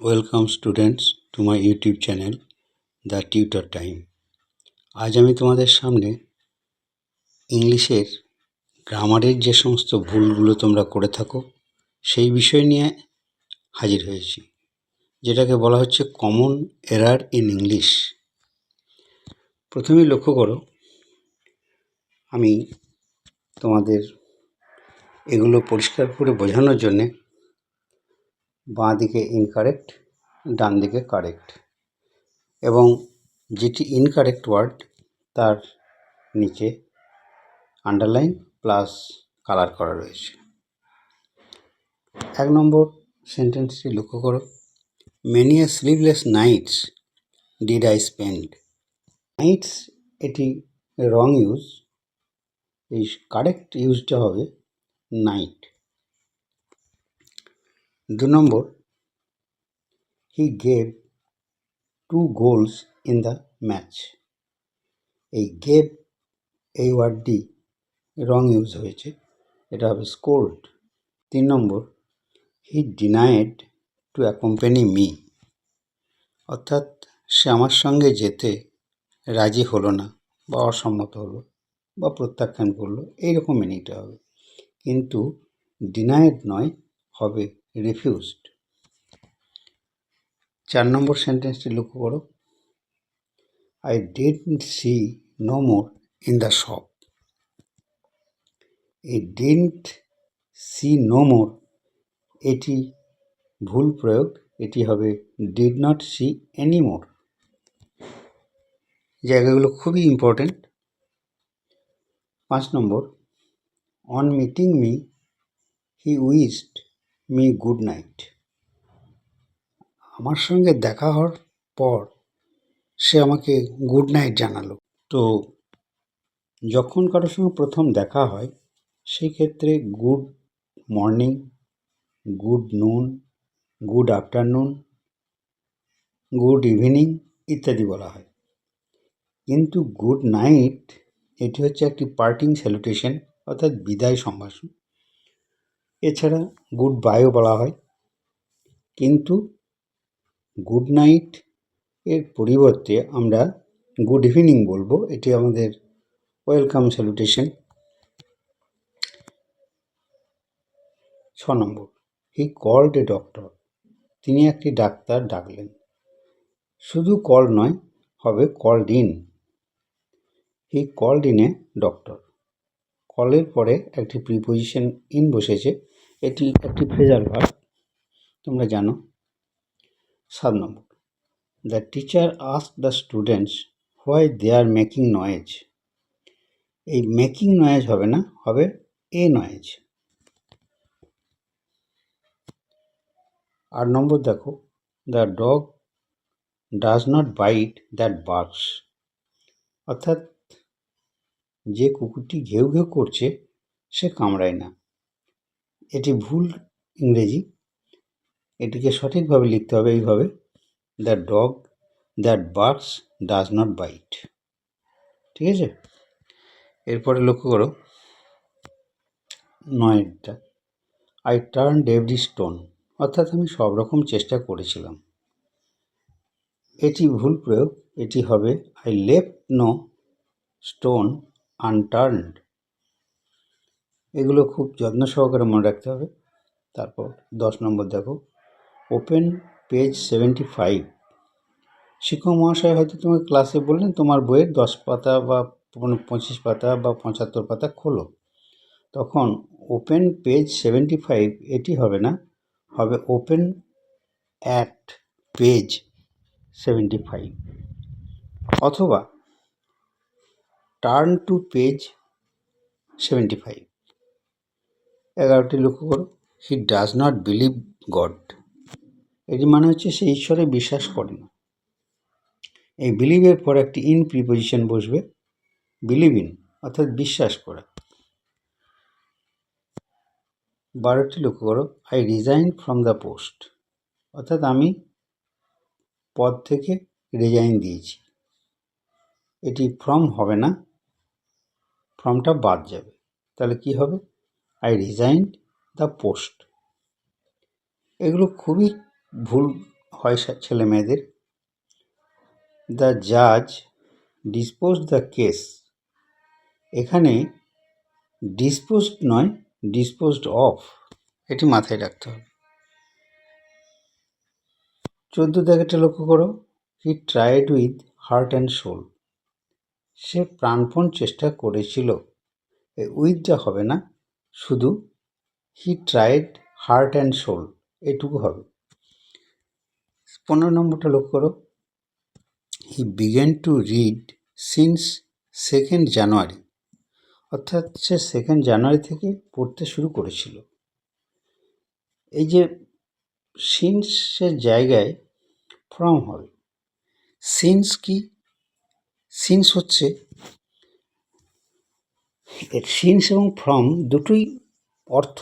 Welcome students to my YouTube channel the tutor time. আজ আমি তোমাদের সামনে ইংলিশের গ্রামারের যে সমস্ত ভুলগুলো তোমরা করে থাকো সেই বিষয় নিয়ে হাজির হয়েছি, যেটাকে বলা হচ্ছে কমন এরার ইন ইংলিশ। প্রথমেই লক্ষ্য করো, আমি তোমাদের এগুলো পরিষ্কার করে বোঝানোর জন্যে বাঁ দিকে ইনকারেক্ট, ডান দিকে কারেক্ট, এবং যেটি ইনকারেক্ট ওয়ার্ড তার নিচে আন্ডারলাইন প্লাস কালার করা রয়েছে। 1 নম্বর সেন্টেন্সটি লক্ষ্য করো, many a sleepless nights did I spend. Nights এটি রং ইউজ, এই কারেক্ট ইউজটা হবে night. 2 number, he gave 2 goals in the match. এই গেভ এই ওয়ার্ডটি রং ইউজ হয়েছে, এটা হবে scored. 3 number, he denied to accompany me, অর্থাৎ সে আমার সঙ্গে যেতে রাজি হলো না বা অসম্মত হলো বা প্রত্যাখ্যান করলো, এইরকম মিনিংটা হবে, কিন্তু ডিনাইড নয়, হবে রিফিউজড। 4 নম্বর সেন্টেন্সটি লক্ষ্য করো, I didn't see no more in the shop. এই ডিডন্ট সি নো মোর এটি ভুল প্রয়োগ, এটি হবে did not see any more. জায়গাগুলো খুবই important. 5 number, on meeting me he wished me good night. আমার সঙ্গে দেখা হওয়ার পর সে আমাকে গুড নাইট জানালো। তো যখন কারোর সঙ্গে প্রথম দেখা হয় সেই ক্ষেত্রে গুড মর্নিং, গুড নুন, গুড আফটারনুন, গুড ইভিনিং ইত্যাদি বলা হয়, কিন্তু গুড নাইট এটি হচ্ছে একটি পার্টিং স্যালুটেশন, অর্থাৎ বিদায় সম্ভাষণ। এছাড়া গুড বাইও বলা হয়, কিন্তু গুড নাইট এর পরিবর্তে আমরা গুড ইভিনিং বলবো, এটি আমাদের welcome salutation. 6 number, he called a doctor, তিনি একটি ডাক্তার ডাকলেন। শুধু কল নয়, হবে called in. He called in a doctor, কলের পরে একটি প্রিপোজিশন ইন বসেছে, এটি একটি ফ্রেজাল ভার্ব, তোমরা জানো। 7 নম্বর, the teacher asked the students why they are making noise. এই মেকিং নয়েজ হবে না, হবে এ নয়েজ। 8 নম্বর দেখো, the dog does not bite that barks, অর্থাৎ যে কুকুরটি ঘেউ ঘেউ করছে সে কামড়ায় না। এটি ভুল ইংরেজি, এটিকে সঠিকভাবে লিখতে হবে এইভাবে, the dog that barks does not byte. ঠিক আছে, এরপরে লক্ষ্য করো 9টা, আই টার্নড এভরি স্টোন, অর্থাৎ আমি সব রকম চেষ্টা করেছিলাম। এটি ভুল প্রয়োগ, এটি হবে I left no stone unturned. এগুলো খুব যত্ন সহকারে মনে রাখতে হবে। তারপর 10 নম্বর দেখো, ওপেন পেজ 75। শিক্ষক মহাশয় হয়তো তোমাকে ক্লাসে বললেন তোমার বইয়ের 10 পাতা বা 25 পাতা বা 75 পাতা খোলো, তখন ওপেন পেজ 75 এটি হবে না, হবে ওপেন অ্যাট পেজ 75, অথবা টার্ন টু পেজ 75। 11টি লক্ষ্য করো, he does not believe god, এটি মানে হচ্ছে সে ঈশ্বরে বিশ্বাস করে না। এই বিলিভের পর একটি ইন প্রিপোজিশন বসবে, বিলিভ ইন, অর্থাৎ বিশ্বাস করা। 12টি লক্ষ্য করো, I resign from the post, অর্থাৎ আমি পদ থেকে রিজাইন দিয়েছি। এটি ফ্রম হবে না, ফ্রমটা বাদ যাবে, তাহলে কি হবে, আই রিজাইন দ্য পোস্ট। এগুলো খুবই ভুল হয় ছেলে মেয়েদের। দ্য জাজ ডিসপোজড দ্য কেস, এখানে ডিসপোজড নয়, ডিসপোজড অফ, এটি মাথায় রাখতে হবে। 14 দাগেটা লক্ষ্য করো, he tried with heart and soul, সে প্রাণপণ চেষ্টা করেছিল। উইথটা হবে না, শুধু he tried heart and soul এটুকু হবে। 15 নম্বরটা লক্ষ্য করো, he began to read since 2nd January, অর্থাৎ সে 2nd জানুয়ারি থেকে পড়তে শুরু করেছিল। এই যে সিন্সের জায়গায় ফ্রম হবে। সিন্স কি? সিন্স হচ্ছে, সিন্স এবং ফ্রম দুটোই অর্থ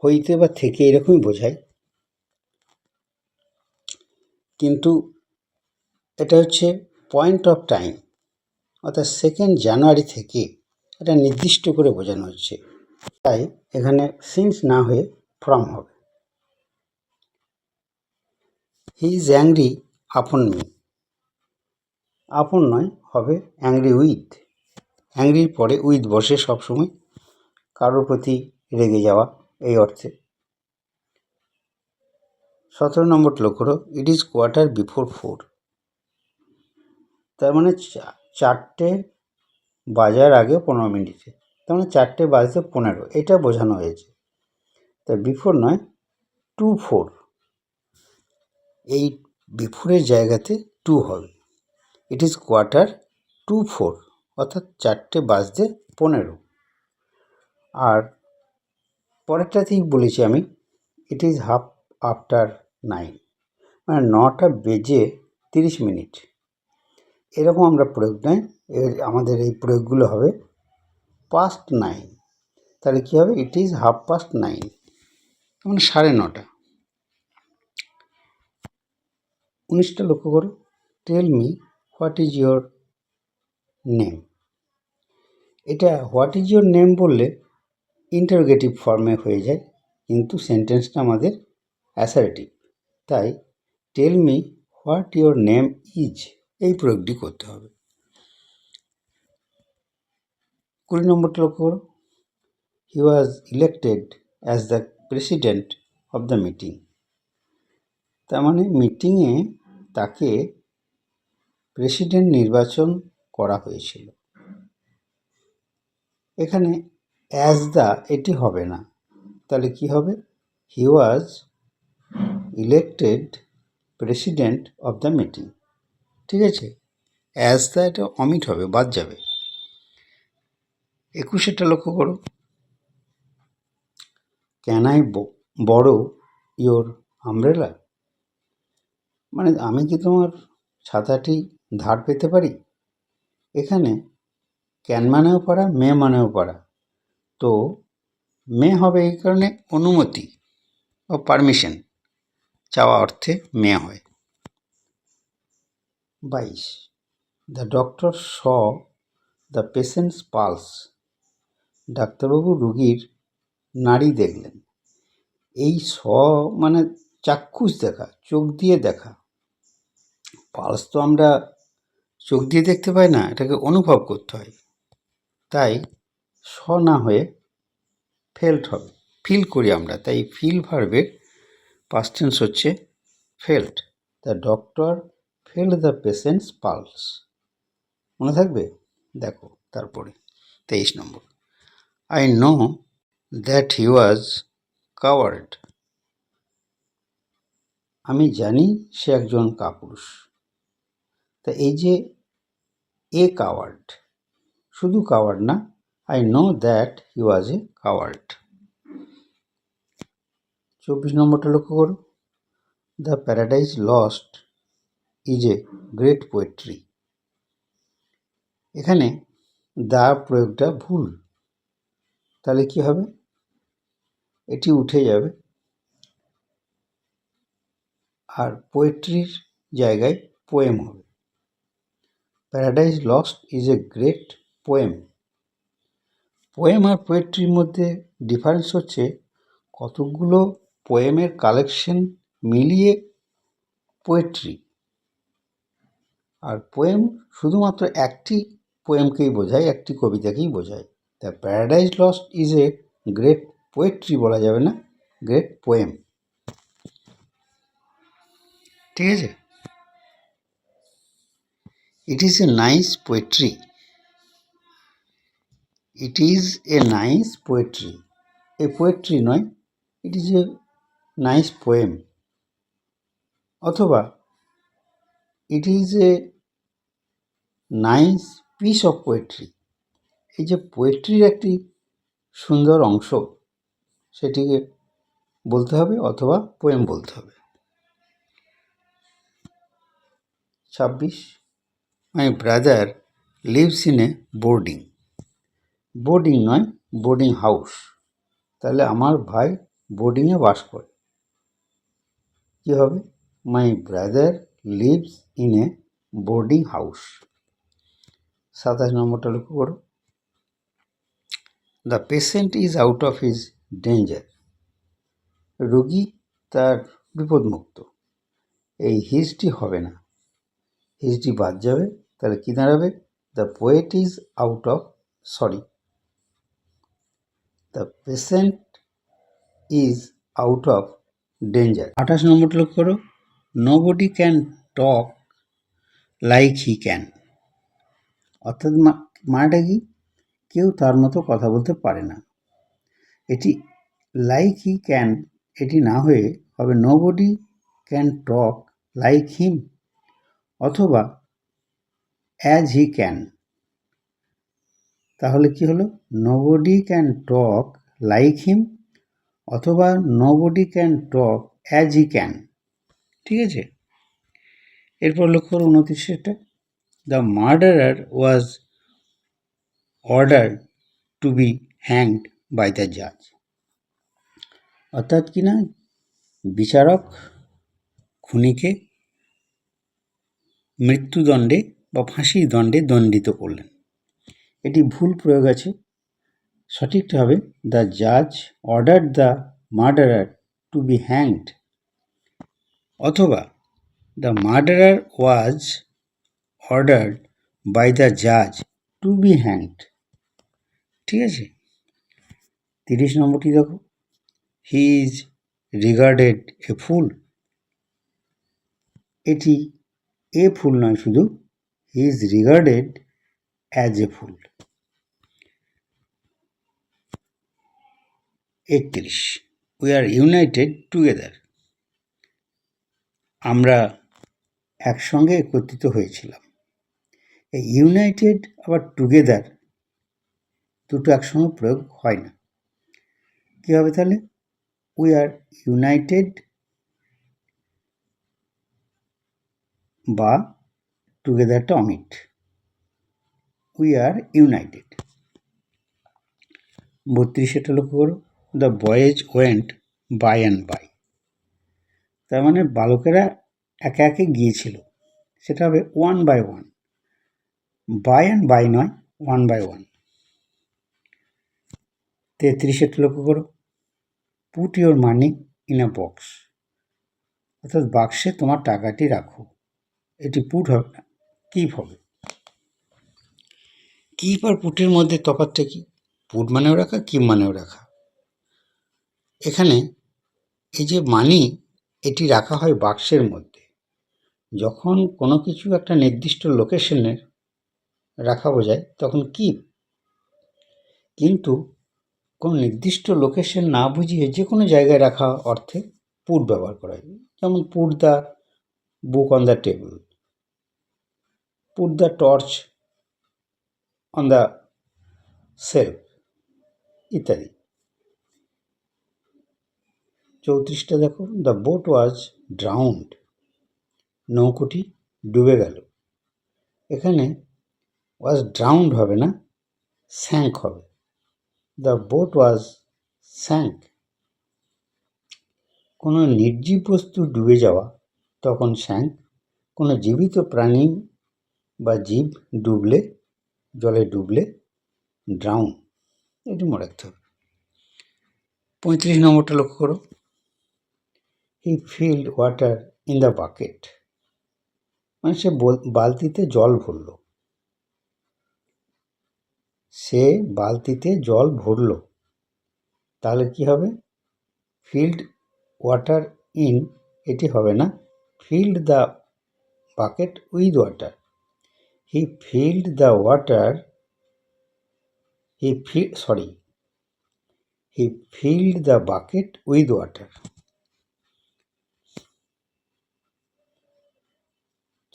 হইতে বা থেকে এরকমই বোঝায়, কিন্তু এটা হচ্ছে পয়েন্ট অফ টাইম, অর্থাৎ 2nd জানুয়ারি থেকে এটা নির্দিষ্ট করে বোঝানো হচ্ছে, তাই এখানে সিন্স না হয়ে ফ্রম হবে। হি ইজ অ্যাংরি আপন মি, আপন নয়, হবে অ্যাংরি উইথ। অ্যাংরির পরে উইথ বসে সবসময়, কারোর প্রতি রেগে যাওয়া এই অর্থে। 17 নম্বরটা লক্ষ্য করো, ইট ইজ 4:15, তার মানে 4টে বাজার আগে 15 মিনিটে, তার মানে 4টে বাজতে 15, এটা বোঝানো হয়েছে। তাই বিফোর নয়, 24, এই বিফোরের জায়গাতে 2 হবে। ইট ইজ 4:24, অর্থাৎ 4টে বাজতে 15। আর পরেরটাতেই বলেছি আমি, ইট ইজ 9:30, মানে 9টা বেজে 30 মিনিট। এরকম আমরা প্রয়োগ নেই, আমাদের এই প্রয়োগগুলো হবে past 9, তাহলে কী হবে, ইট ইজ 9:30, মানে 9:30। 19টা লক্ষ্য করো, tell me what is your name, এটা হোয়াট ইজ ইয়োর নেম বললে ইন্টারোগেটিভ ফর্মে হয়ে যায়, কিন্তু সেন্টেন্সটা আমাদের অ্যাসার্টিভ, তাই tell me what your name is, এই প্রয়োগটি করতে হবে। 20 নম্বরটা লক্ষ্য করো, he was elected as the president of the meeting, তার মানে মিটিংয়ে তাকে প্রেসিডেন্ট নির্বাচন করা হয়েছিল। এখানে অ্যাজ দ্য এটি হবে না, তাহলে কি হবে, he was elected president of the meeting, ঠিক আছে। অ্যাজ দ্য এটা অমিট হবে, বাদ যাবে। 21টা লক্ষ্য করো, ক্যান আই বড়ো ইয়োর আমব্রেলা, মানে আমি কি তোমার ছাতাটি ধার পেতে পারি। এখানে ক্যান মানেও পারা, মে মানেও পারা, তো মে হবে এই কারণে অনুমতি ও পারমিশন চাওয়া অর্থে মে হয়। 22, the doctor saw the patient's pulse, ডাক্তারবাবু রুগীর নাড়ি দেখলেন। এই স মানে চাক্ষুষ দেখা, চোখ দিয়ে দেখা, পালস তো আমরা চোখ দিয়ে দেখতে পাই না, এটাকে অনুভব করতে হয়, তাই স না হয়ে ফেল্ট হবে, ফিল করি আমরা, তাই ফিল ভার্বের পাস্ট টেন্স হচ্ছে felt. The doctor felt the patient's pulse, মনে থাকবে। দেখো তারপরে 23 নম্বর, I know that he was coward, আমি জানি সে একজন কাপুরুষ। তা এই যে এ কাওয়ার্ড, শুধু কাওয়ার্ড না, I know that he was a coward. 24 নম্বরটা লক্ষ্য করো, the paradise lost is a great poetry, এখানে দা প্রয়োগটা ভুল, তাহলে কি হবে, এটি উঠে যাবে, আর পোয়েট্রির জায়গায় পোয়েম হবে। Paradise lost is a great poem, poem আর পোয়েট্রির মধ্যে ডিফারেন্স হচ্ছে কতগুলো পোয়েমের কালেকশন মিলিয়ে পোয়েট্রি। আর পোয়েম শুধুমাত্র একটি পোয়েমকেই বোঝায়, একটি কবিতাকেই বোঝায়। The paradise lost is a great poetry বলা যাবে না, গ্রেট পোয়েম। ঠিক আছে? It is a nice poetry. It is a nice poetry. A poetry নয়, it is a nice poem. অথবা it is a nice piece of poetry. এই যে পোয়েট্রির একটি সুন্দর অংশ, সেটিকে বলতে হবে অথবা পোয়েম বলতে হবে। 26, my brother lives in a boarding. Boarding নয়, বোর্ডিং হাউস। তাহলে আমার ভাই বোর্ডিংয়ে বাস করে। কী হবে? My brother lives in a boarding house. 27 নম্বরটা লক্ষ্য করো। The patient is out of his danger. রোগী তার বিপদমুক্ত। এই হিজটি হবে না, হিজটি বাদ যাবে। তাহলে কী দাঁড়াবে? The poet is out of, the patient is out of danger. 28 নম্বরটা লক্ষ্য করো। Nobody can talk like he can. অর্থাৎ মানেটা কি? কেউ তার মতো কথা বলতে পারে না। এটি লাইক হি ক্যান, এটি না হয়ে হবে nobody can talk like him, অথবা অ্যাজ হি ক্যান। তাহলে কি হলো? Nobody can talk like him অথবা nobody can talk as he can. ঠিক আছে? এরপর লক্ষ্য করো 29টা। The murderer was order to be hanged by the জাজ। অর্থাৎ কি না, বিচারক খুনিকে মৃত্যুদণ্ডে বা ফাঁসির দণ্ডে দণ্ডিত করলেন। এটি ভুল প্রয়োগ আছে। সঠিকটা হবে দ্য জাজ order the murderer to be hanged, অথবা the murderer was ordered by the জাজ টু বি হ্যাংড। ঠিক আছে? 30 নম্বরটি দেখো। He is regarded a fool. এটি এ ফুল নয়, শুধু he is regarded as a fool. 31, we are united together. আমরা একসঙ্গে একত্রিত হয়েছিলাম। এই ইউনাইটেড আবার টুগেদার দুটো একসঙ্গে প্রয়োগ হয় না। কী হবে তাহলে? উই আর ইউনাইটেড বা টুগেদারটা অমিট। We are united. 32 লক্ষ্য করো। The boys went by and by. তার মানে বালকেরা একে একে গিয়েছিল, সেটা হবে one by one. By and by নয়, ওয়ান বাই ওয়ান। 33 লক্ষ্য করো। Put your money in a box. অর্থাৎ বাক্সে তোমার টাকাটি রাখো। এটি পুট হবে না, কিপ হবে। কিপ আর পুটের মধ্যে তফাৎটা কি? পুট মানেও রাখা, কিপ মানেও রাখা। এখানে এই যে মানি, এটি রাখা হয় বাক্সের মধ্যে। যখন কোনো কিছু একটা নির্দিষ্ট লোকেশনে রাখা বোঝায় তখন কিপ। কিন্তু কোনো নির্দিষ্ট লোকেশন না বুঝিয়ে যে কোনো জায়গায় রাখা অর্থে পুট ব্যবহার করা হয়। যেমন put the book on the table, put the torch on the shelf ইত্যাদি। 34টা দেখো। The boat was drowned. নৌকোটি ডুবে গেল। এখানে ওয়াজ ড্রাউন্ড হবে না, স্যাঙ্ক হবে। The boat was sank. কোনো নির্জীব বস্তু ডুবে যাওয়া তখন স্যাঙ্ক। কোনো জীবিত প্রাণী বা জীব ডুবলে, জলে ডুবলে ড্রাউন। এটি মনে রাখতে হবে। 35 নম্বরটা লক্ষ্য করো। He filled water in the bucket. মানে সে বালতিতে জল ভরল, সে বালতিতে জল ভরল, তাহলে কি হবে? ফিল্ড ওয়াটার ইন, এটি হবে না। Filled the bucket with water. He filled the water, he filled the bucket with water.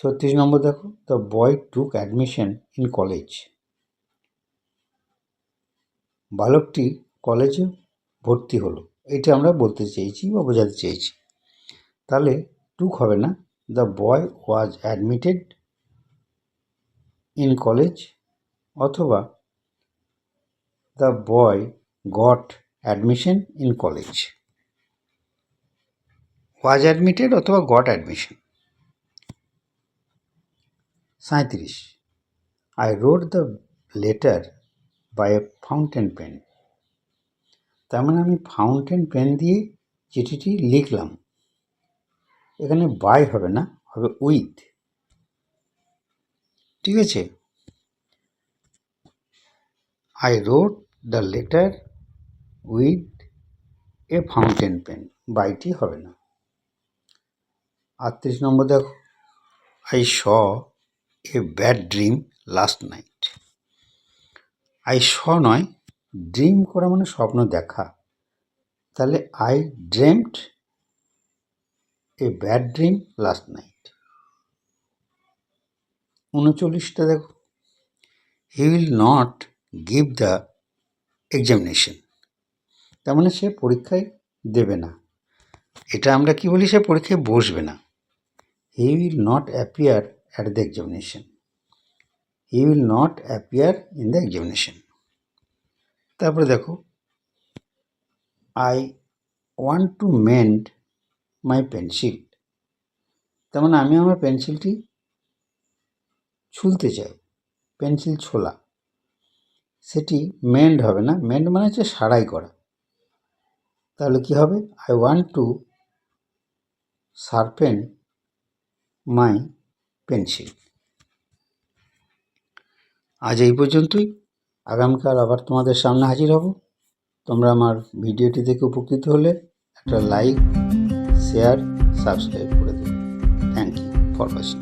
36 নম্বর দেখো, the boy took admission in college. বালকটি কলেজে ভর্তি হলো, এটা আমরা বলতে চেয়েছি বা বোঝাতে চেয়েছি। তাহলে টুক হবে না, the boy was admitted in college, অথবা the boy got admission in college. Was admitted অথবা got admission. 37, I wrote the letter by a fountain pen. তার মানে আমি ফাউন্টেন পেন দিয়ে চিঠিটি লিখলাম। এখানে বাই হবে না, হবে উইথ। ঠিক আছে, I wrote the letter with a fountain pen, বাইটি হবে না। 38 নম্বর দেখো, I saw a bad dream last night. I saw নয়, ড্রিম করা মানে স্বপ্ন দেখা, তাহলে I dreamed a bad dream last night. 39টা দেখো, he will not give the examination. তার মানে সে পরীক্ষায় দেবে না। এটা আমরা কি বলি? সে পরীক্ষায় বসবে না। হি will not appear at the examination. He will not appear in the examination. তারপরে দেখো, I want to mend my pencil. তার মানে আমি আমার পেন্সিলটি ছুলতে চাই, পেন্সিল ছোলা। সেটি মেন্ড হবে না, মেন্ড মানে হচ্ছে সারাই করা। তাহলে কি হবে? I want to sharpen my pencil. আজ এই পর্যন্তই। আগামীকাল আবার তোমাদের সামনে হাজির হব। তোমরা আমার ভিডিওটি দেখে উপকৃত হলে একটা লাইক, শেয়ার, সাবস্ক্রাইব করে দেবে। Thank you for watching.